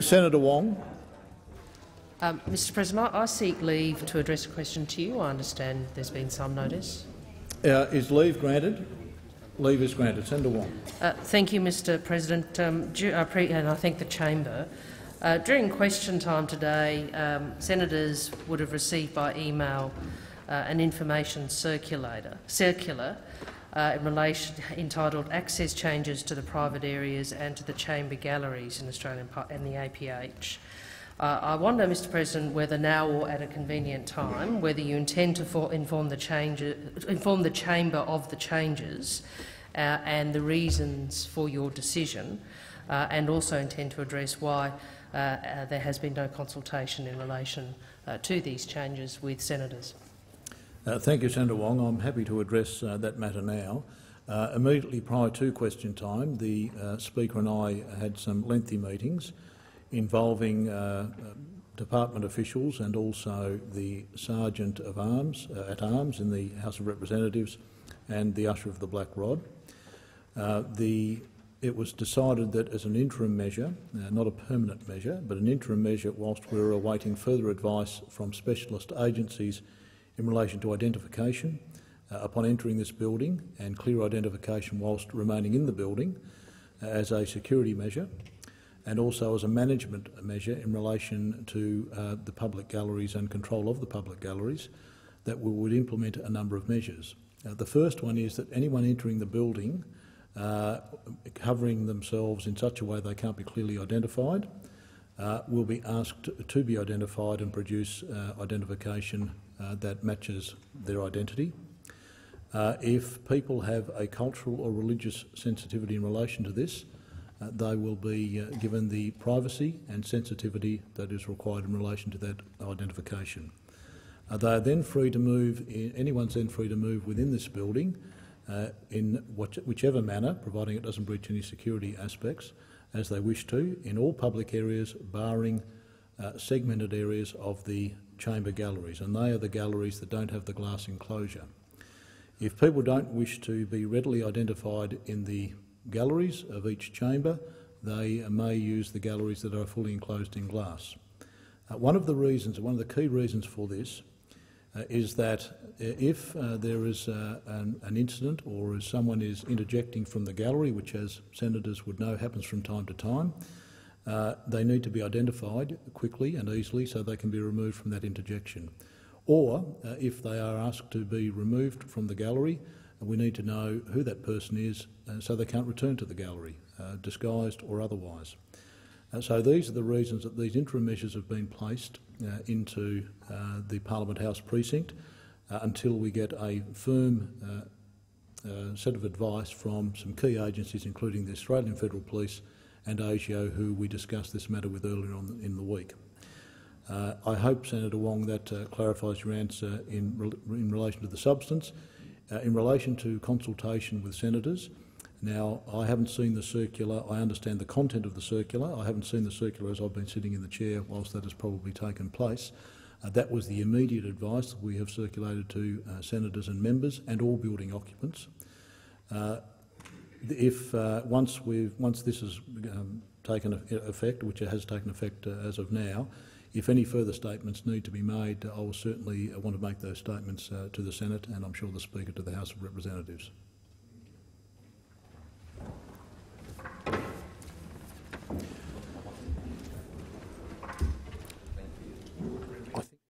Senator Wong. Mr President, I seek leave to address a question to you. I understand there's been some notice. Is leave granted? Leave is granted. Senator Wong. Thank you, Mr President, and I thank the chamber. During question time today, senators would have received by email an information circular in relation entitled "Access Changes to the Private Areas and to the Chamber Galleries in Australian and the APH." I wonder, Mr President, whether now or at a convenient time, whether you intend to inform the chamber of the changes and the reasons for your decision, and also intend to address why there has been no consultation in relation to these changes with senators. Thank you, Senator Wong. I'm happy to address that matter now. Immediately prior to question time, the Speaker and I had some lengthy meetings involving department officials and also the Sergeant of Arms at Arms in the House of Representatives and the Usher of the Black Rod. It was decided that as an interim measure, not a permanent measure, but an interim measure whilst we were awaiting further advice from specialist agencies in relation to identification upon entering this building and clear identification whilst remaining in the building as a security measure, and also as a management measure in relation to the public galleries and control of the public galleries, that we would implement a number of measures. The first one is that anyone entering the building covering themselves in such a way they can't be clearly identified will be asked to be identified and produce identification that matches their identity. If people have a cultural or religious sensitivity in relation to this, they will be given the privacy and sensitivity that is required in relation to that identification. They are then free to move. Anyone's then free to move within this building in whichever manner, providing it doesn't breach any security aspects, as they wish to, in all public areas, barring segmented areas of the chamber galleries, and they are the galleries that don't have the glass enclosure. If people don't wish to be readily identified in the galleries of each chamber, they may use the galleries that are fully enclosed in glass. One of the key reasons for this is that if there is an incident or if someone is interjecting from the gallery, which as senators would know happens from time to time, they need to be identified quickly and easily so they can be removed from that interjection. Or if they are asked to be removed from the gallery, we need to know who that person is so they can't return to the gallery, disguised or otherwise. So these are the reasons that these interim measures have been placed into the Parliament House precinct until we get a firm set of advice from some key agencies, including the Australian Federal Police and ASIO, who we discussed this matter with earlier on in the week. I hope, Senator Wong, that clarifies your answer in relation to the substance. In relation to consultation with senators, now I haven't seen the circular. I understand the content of the circular. I haven't seen the circular as I've been sitting in the chair whilst that has probably taken place. That was the immediate advice that we have circulated to senators and members and all building occupants. Once this has taken effect, which it has taken effect as of now, if any further statements need to be made, I will certainly want to make those statements to the Senate and I'm sure the Speaker to the House of Representatives.